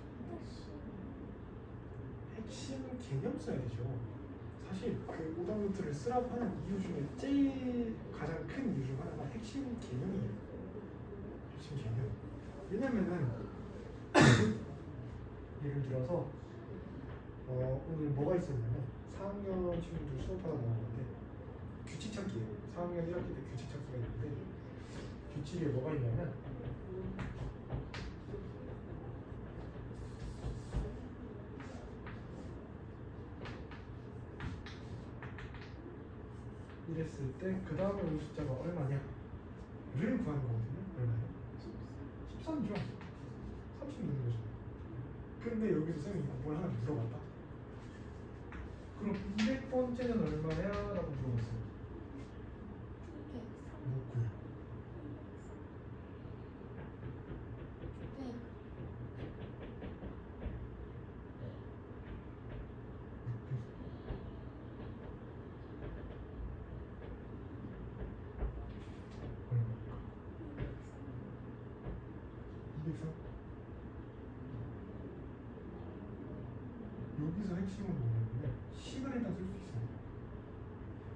Speaker 1: 핵심 개념 써야 되죠. 사실 그 오답 노트를 쓰라고 하는 이유 중에 제일 가장 큰 이유 중 하나가 핵심 개념이에요. 핵심 개념. 왜냐면은 예를 들어서 오늘 뭐가 있었냐면 4학년 친구들 수업하다 나온 건데 규칙 찾기예요. 4학년 1학기 때 규칙 찾기가 있는데 규칙에 뭐가 있냐면 이랬을 때 그 다음에 올 숫자가 얼마냐? 를 구하는 거거든요. 얼마요? 13이죠. 30 넣는 거죠. 근데 여기서 쌤이 뭘 하나 물어봤다. 그럼 200번째는 얼마냐? 라고 물어봤어요. 뭐고요? 얼마일까? 203? 여기서 핵심은 뭐냐면 식을 일단 쓸 수 있어요.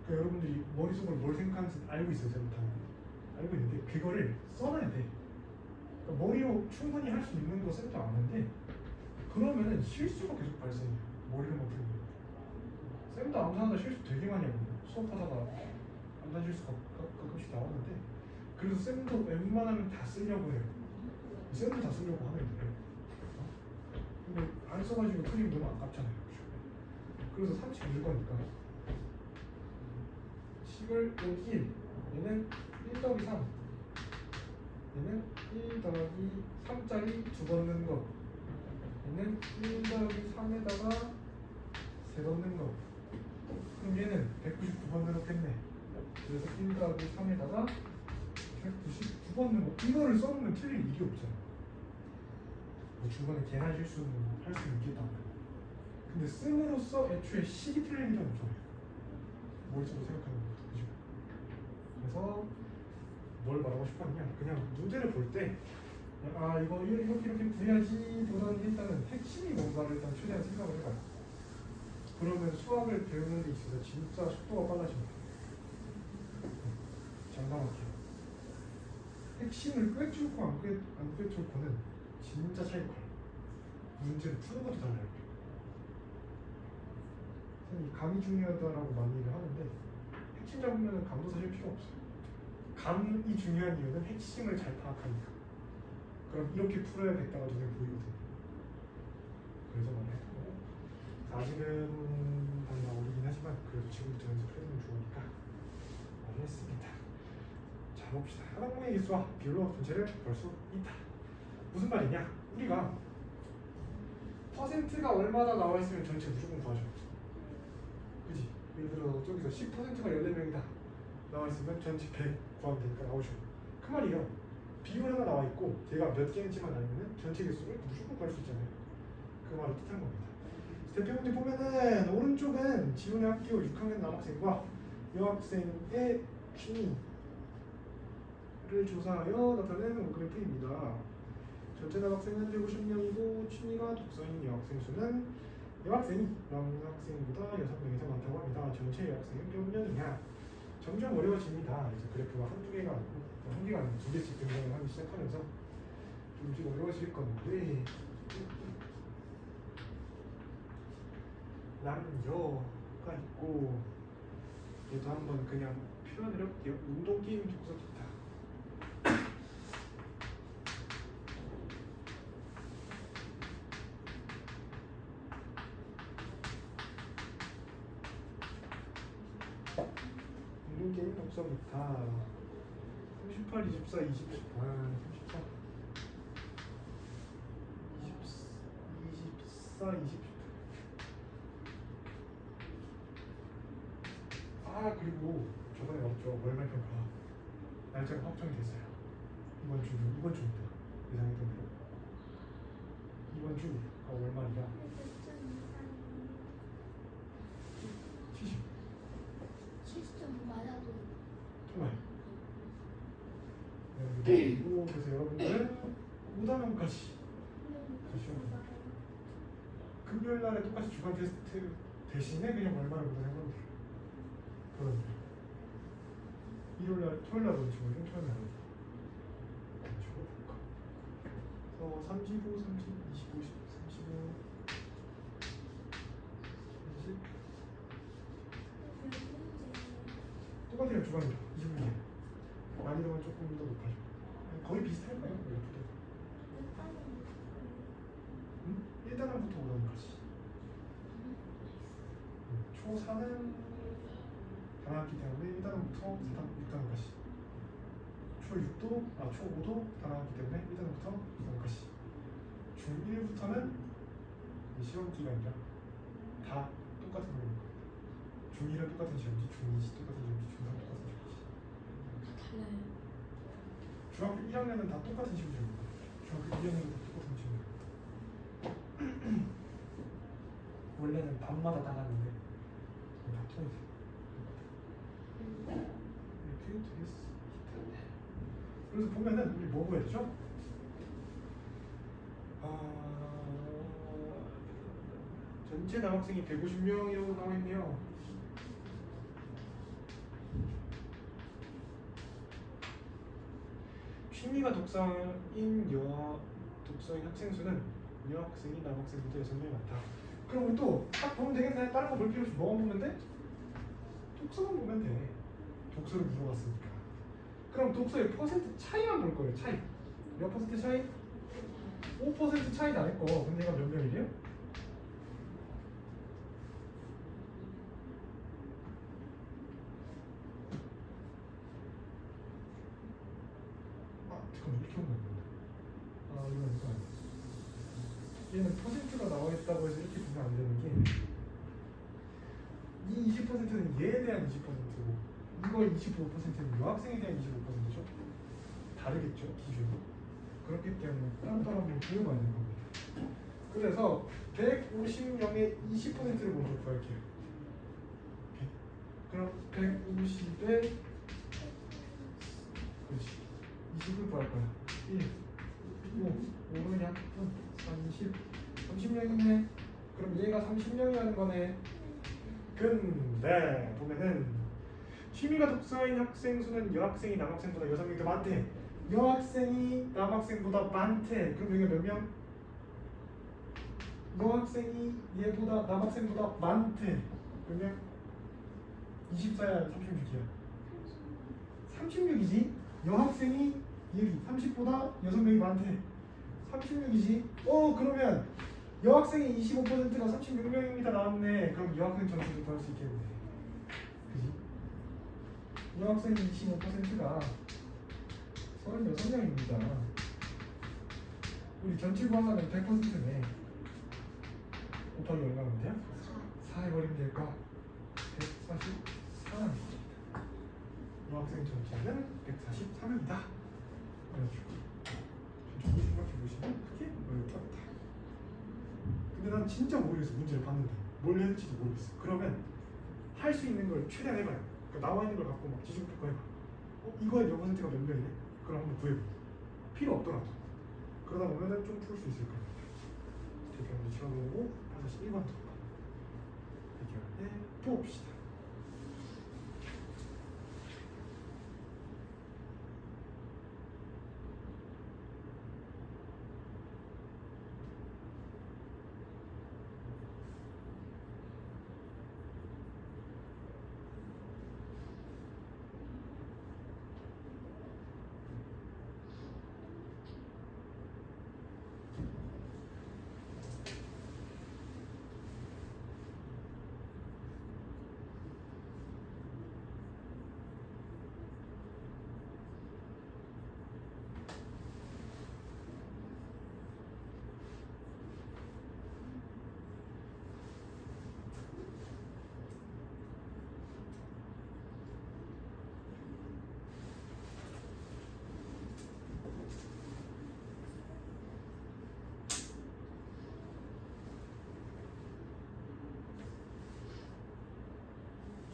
Speaker 1: 그러니까 여러분들이 머릿속으로 뭘 생각하는지 알고 있어요. 제가 다 알고 있는데 그거를 써놔야 돼. 그러니까 머리로 충분히 할 수 있는 거 쌤도 아는데 그러면은 실수가 계속 발생해요. 머리를 못 풀면. 쌤도 암산하다 실수 되게 많이 하거든요. 수업하다가 암산 실수가 가끔씩 나오는데 그래서 쌤도 웬만하면 다 쓰려고 해요. 쌤도 다 쓰려고 하는데 근데 안 써가지고 틀리면 너무 아깝잖아요. 그래서 30 줄 거니까 식을 1, 얘는 1 더하기 3 얘는 1 더하기 3짜리 두 번 넣는 거 얘는 1 더하기 3에다가 3번 넣는 거 그럼 얘는 199번 넣었겠네. 그래서 1 더하기 3에다가 199번 넣는 거 이거를 써놓으면 틀릴 일이 없잖아. 뭐 중간에 계산 실수는 할 수 있겠다. 근데 씀으로써 애초에 식이 틀릴 일은 없잖아요. 머릿속으로 생각하는 것도 그죠? 그래서 뭘 말하고 싶었냐? 그냥 문제를 볼 때 아 이거 이렇게 구해야지 보다는 일단은 핵심이 뭔가를 일단 최대한 생각을 해봐요. 그러면 수학을 배우는 데 있어서 진짜 속도가 빨라집니다. 장담할게요. 핵심을 꿰뚫고 안 꿰뚫고는 진짜 차이가 커요. 문제를 푸는 것도 달라요. 선생님이 감이 중요하다라고 많이 얘기를 하는데 핵심 잡으면 감도 사실 필요 없어요. 감이 중요한 이유는 핵심을 잘 파악하니까. 그럼 이렇게 풀어야겠다가 눈에 보이거든요. 그래서 많이 했던 거고 아직은 많이 나오긴 하지만 그래도 지금부터 연습해두면 좋으니까 많이 했습니다. 자 봅시다. 한 항목의 개수와 비율로 전체를 볼 수 있다. 무슨 말이냐? 우리가 퍼센트가 얼마나 나와 있으면 전체 무조건 구하죠. 그지? 예를 들어 저기서 10%가 14명이다 나와있으면 전체 100 구하면 되니까 나오죠. 그 말이에요. 비율 하나 나와있고 걔가 몇 개인지만 알면 전체 개수를 무조건 구할 수 있잖아요. 그 말을 뜻한 겁니다. 대표 문제 보면은 오른쪽은 지훈의 학교 6학년 남학생과 여학생의 취미를 조사하여 나타낸 그래프입니다. 전체 남학생은 150명이고 취미가 독서인 여학생 수는 여학생이 남학생보다 6명 이상 많다고 합니다. 전체 여학생은 몇 명이냐? 점점 어려워집니다. 이제 그래프가 한두 개가 아니고 한 개가 아니고 두 개씩 등장을 하기 시작하면서 좀 어려워질 건데 남녀가 있고 얘도 한번 그냥 표현을 해볼게요. 운동게임 독서기다. 운동게임 독서기다. 38, 24, 20, 34 24, 20 그리고 저번에 나왔죠. 월말평가 날짜가 확정이 됐어요. 이번 주입니다. 예상했던 대로 이번 주가 월말이라 70
Speaker 2: 70점 맞아도
Speaker 1: 정말 그리고 그래서 여러분들은 5단원까지 금요일 날에 똑같이 주간 테스트 대신에 그냥 월말을 보는 겁니다. 그럼 1월 날 토요일 날 오는 친구는 토요일 날 적어볼까? 35, 30, 25, 35, 30 똑같아요. 주간이요. 25개 난이도만 조금 더 높아져. 거의 비슷할 거예요. 응? 1단원부터 5단원까지 초4는 단학기 때문에 1단원부터 6단원까지 초5도 단학기 때문에 1단원부터 6단원까지 중1부터는 시험 기간이라 다 똑같은 거예요. 중1은 똑같은 시험지, 중2시 똑같은 시험지, 중3 똑같은 시험지.
Speaker 2: 달라요.
Speaker 1: 중학교 1학년은 다 똑같은 시험지입니다. 중학교 2학년은 다 똑같은 시험지. 원래는 밤마다 나갔는데 다 통해서 이렇게 됐습니다. 그래서 보면은 우리 뭐 구해야 되죠? 전체 남학생이 150명이라고 나와있네요. 취미가 독서인 학생 수는 여학생이 남학생보다 6명이 많다. 그럼 우리 또 딱 보면 되겠네. 다른 거 볼 필요 없이 뭐만 보면 돼? 독서만 보면 돼. 독서를 물어봤으니까. 그럼 독서의 퍼센트 차이만 볼 거예요. 차이. 몇 퍼센트 차이? 5% 차이 나닐 거. 근데 얘가 몇 명이래요? 잠깐만 이렇게 하면 안 된다. 이거 아니야. 얘는 퍼센트가 나와 있다고 해서 이렇게 보면 안 되는 게 이 20%는 얘에 대한 20%고 이거 25%는 여학생에 대한 25%죠. 다르겠죠 기준이. 그렇기 때문에 따로따로 한번 구해봐야 되는 겁니다. 그래서 150명의 20%를 먼저 구할게요. 오케이. 그럼 150에 그렇지 20을 구할 거야. 1, 5, 5는 약 30, 30명이네. 그럼 얘가 30명이라는 거네. 근데 보면은 취미가 독서인 학생 수는 여학생이 남학생보다 6명이 더 많대. 여학생이 남학생보다 많대. 그럼 여기가 몇 명? 여학생이 얘보다 남학생보다 많대. 몇 명? 24야 36이야 36이지? 여학생이 여기 30보다 6명이 많대. 36이지? 그러면 여학생이 25%가 36명입니다 나왔네. 그럼 여학생 점수도 구할 수 있겠네. 그지? 여학생이 25%가 36명입니다. 우리 전체 구하면 100%네. 곱하기 얼마면 돼요? 4 해버리면 될까? 140 학생 전체는 143명이다. 그래가지고 조금 생각해보시면 크게 어렵지 않다. 근데 난 진짜 모르겠어. 문제를 봤는데 뭘 해야 될지도 모르겠어. 그러면 할 수 있는 걸 최대한 해봐요. 그러니까 나와 있는 걸 갖고 막 지지고 해봐. 이거의 몇 퍼센트가 몇 명이네? 그럼 한번 구해봐. 필요 없더라도. 그러다 보면은 좀 풀 수 있을 것 같아요. 되게 한번 집어보고 41번 더 해결해 봅시다.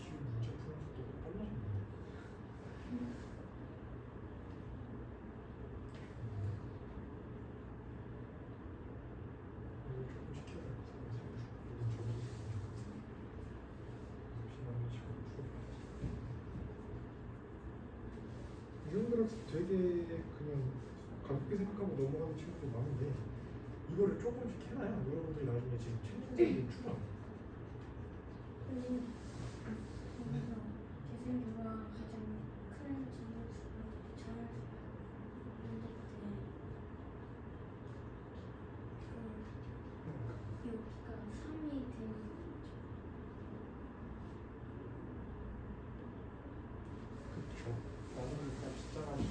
Speaker 1: 지금 문제 푸는 속도가 빨라졌네. 이거 조금씩 해야 될 것 같아요. 잠시만요. 지금 풀어봐야지. 유형그래프 되게 그냥 가볍게 생각하고 넘어가는 친구들 많은데 이거를 조금씩 해놔야 여러분들이 나중에 지금 책임감이 줄어.
Speaker 2: 그래서 재생교가 가장 큰 진수가 잘 만들 때 여기가 3이 되는 거죠.
Speaker 1: 그쵸. 나누는 값 숫자가 정하는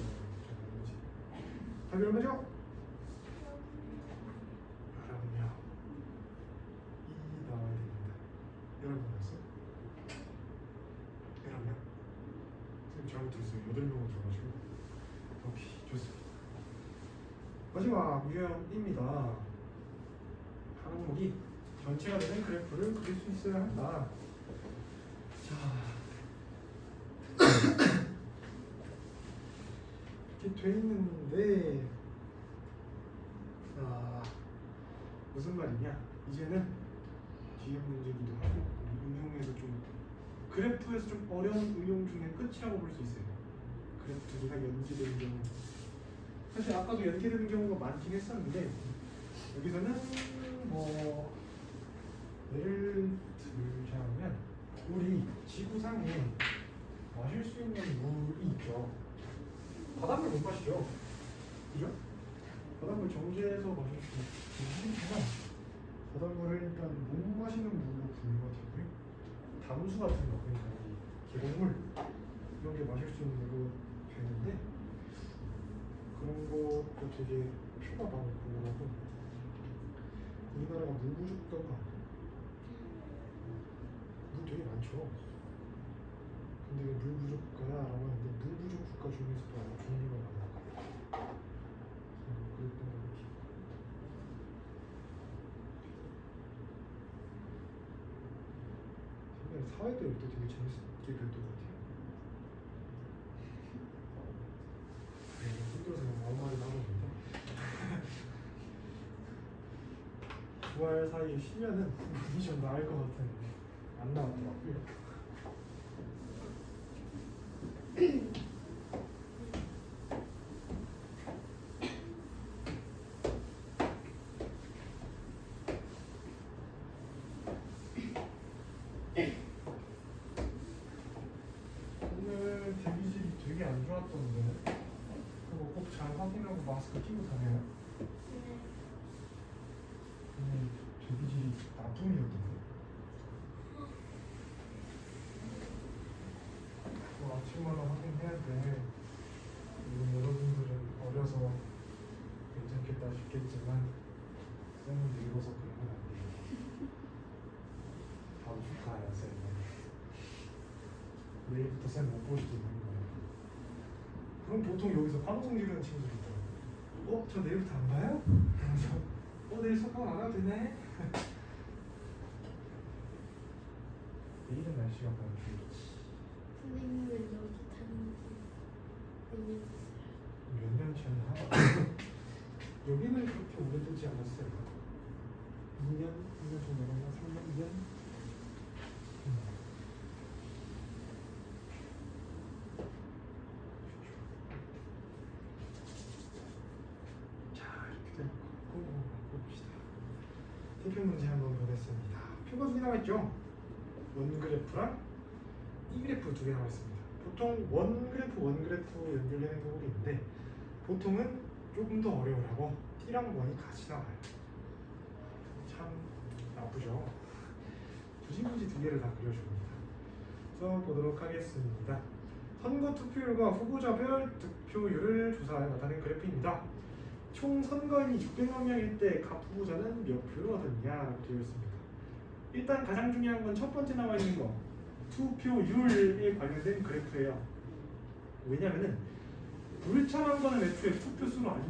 Speaker 1: 거지. 답이 얼마죠? 그럼요. 2 나와야 됩니다. 11명이었어? 11명? 선생님 잘못 들었어요. 8명으로 들어가지고. 오케이, 좋습니다. 마지막 유형입니다. 항목이 전체가 되는 그래프를 그릴 수 있어야 한다. 자, 이렇게 돼 있는데, 무슨 말이냐? 이제는 뒤에 문제기도 하고 응용에서 좀 그래프에서 좀 어려운 응용 중에 끝이라고 볼 수 있어요. 그래프 두 개가 연계되는 경우. 사실 아까도 연계되는 경우가 많긴 했었는데 여기서는 뭐 예를 들자면 우리 지구상에 마실 수 있는 물이 있죠. 바닷물 못 마시죠. 그죠? 바닷물 정제해서 마실 수 있지만 바닷물을 일단 못 마시는 물로 분류가 되고요. 담수 같은 거, 그러니까 이 계곡물 이런 게 마실 수 있는 물로 되는데 그런 것도 되게 표가 많고 우리나라가 물 부족도가 물 되게 많죠. 근데 왜 물 부족 국가야라고 하는데 물 부족 국가 중에서도 아마 종류가 많아요. 그랬던 거 같아요. 생각에 사회도 또 되게 재밌게 뵀던 것 같아요. 힘들어서 그냥 마음만이 하고 있는데 9월 사이에 쉬면은 눈이 좀 나을 것 같았는데 안 나왔더라고요. 오늘 데뷔질이 되게 안 좋았던데 그거 꼭 잘 확인하고 마스크 끼고 다녀요.
Speaker 2: 네.
Speaker 1: 오늘 데뷔질이 나쁨이었던데 그거 아침마다 확인해야 돼. 물론 여러분들은 어려서 괜찮겠다 싶겠지만 쌤은 늙어서 그러면 안 돼요. 다음 주 가요 쌤은. 내일부터 쌤 못 볼 수도 있는 거예요. 그럼 보통 여기서 방송 지르는 친구들이 있더라고요. 저 내일부터 안 가요? 그러면서 내일 수업하고 안 가도 되네? 내일은 날씨가 너무 좋지.
Speaker 2: 선생님은 여기 다니는 몇년 됐어요?
Speaker 1: 몇 년 차나? 여기는 그렇게 오래되지 않았어요. 2년 정도 넘었나? 3년? 2년? 자, 이렇게 될 것 같고 봅시다. 태평 문제 한번 보겠습니다. 표가 2개 나와 있죠? 원 그래프랑 이 그래프 2개 나와 있습니다. 보통 원 그래프 연결되는 경우도 있는데 보통은 조금 더 어려우라고 T랑 원이 같이 나와요. 참 나쁘죠. 굳이 2개를 다 그려줍니다. 그래서 보도록 하겠습니다. 선거 투표율과 후보자별 득표율을 조사해 나타낸 그래프입니다. 총 선거인이 600만 명일 때 각 후보자는 몇 표를 얻었냐 되어 있습니다. 일단 가장 중요한 건 첫 번째 나와 있는 거 투표율에 관련된 그래프예요. 왜냐면은 불참한 거는 애초에 투표 수로 아니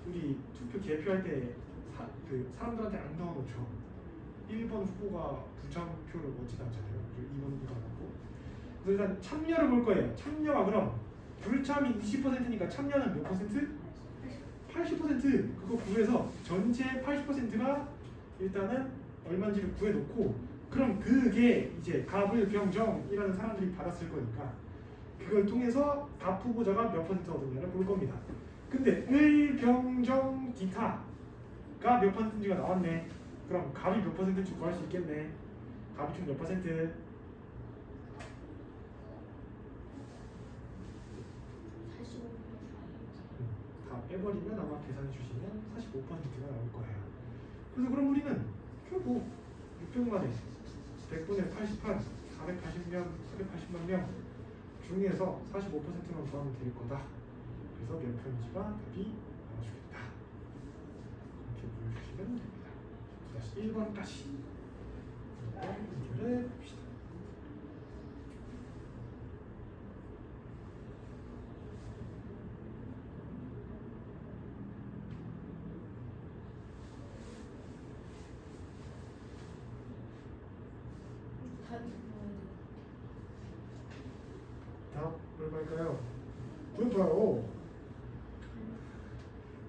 Speaker 1: 우리 투표 개표할 때 사람들한테 안 넣어놓죠. 1번 후보가 불참표를 얻지 않잖아요. 2번 후보가 나고. 그래서 일단 참여를 볼 거예요. 참여가 그럼 불참이 20%니까 참여는 몇 퍼센트? 80%. 그거 구해서 전체 80%가 일단은 얼마인지를 구해놓고 그럼 그게 이제 가불병정이라는 사람들이 받았을 거니까 그걸 통해서 각 후보자가 몇 퍼센트 얻었냐를 볼 겁니다. 근데 을병정 기타가 몇 퍼센트인지가 나왔네. 그럼 갑이 몇 퍼센트인지 구할 수 있겠네. 갑이 총 몇 퍼센트?
Speaker 2: 45%.
Speaker 1: 다 빼버리면 아마 계산해 주시면 45%가 나올 거예요. 그래서 그럼 우리는 결국 600만에 100분의 88, 480만 명 중에서 45%만 구하면 될 거다. 그래서 몇 편지가 답이 나와주겠다. 이렇게 보여주시면 됩니다. 다시 1번까지 연결해 봅시다.
Speaker 2: 답이 뭐예요?
Speaker 1: 답 얼마일까요? 좋아요.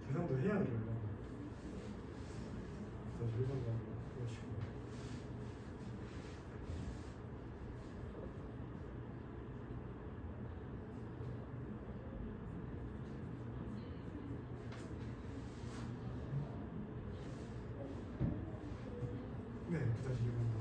Speaker 1: 계산도 해야 돼요. 그래서 1번 보시고 네, 다시 1번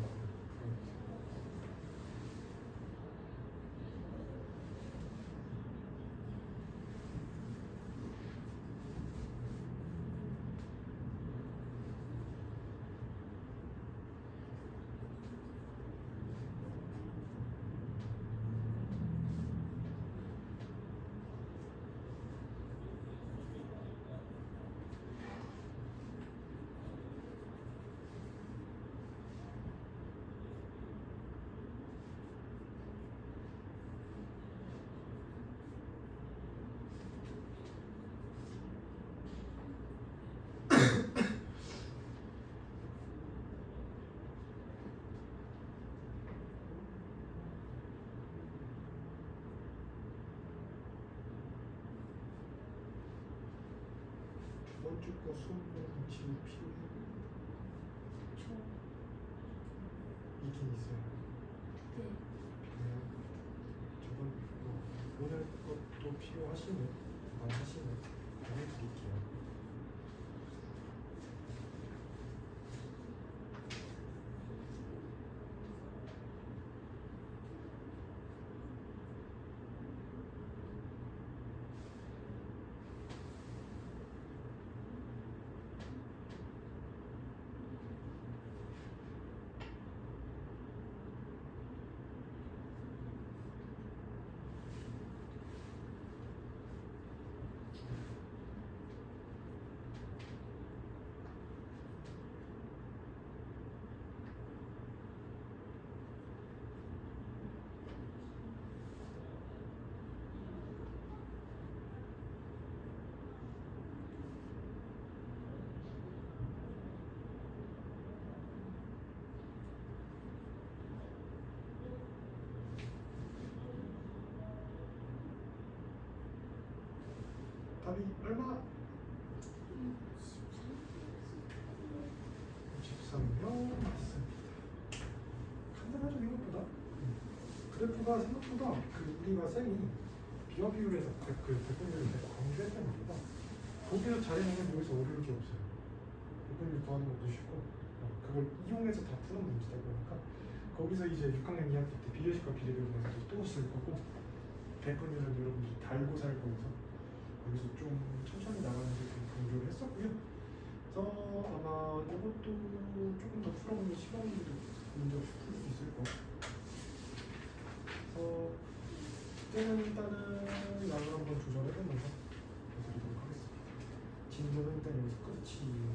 Speaker 1: 이번 주거 수업은 지금 필요해? 있긴 있어요.
Speaker 2: 네.
Speaker 1: 필요해요? 저번 오늘 것도 필요하시면 안 하시면 보내드릴게요. 간단하죠 생각보다. 그래프가 생각보다 우리가 쌤이 비와 비율에서 백분율을 강조했던 겁니다. 거기서 잘해내면 여기서 어려울 게 없어요. 백분율 구하는 것도 쉽고 그걸 이용해서 다 푸는 문제다 보니까 거기서 이제 6학년 2학기 때 비례식과 비례배분에서도 또 쓸 거고 백분율은 여러분들이 달고 살 거여서 여기서 좀 천천히 나가는 게 좀 강조를 했었고요. 그래서 아마 이것도 조금 더 풀어보면 시간도 문제 없이 풀 수 있을 거고. 그래서 이때는 일단은 양을 한번 조절해보면서 해드리도록 하겠습니다. 진도는 일단 여기서 끝입니다.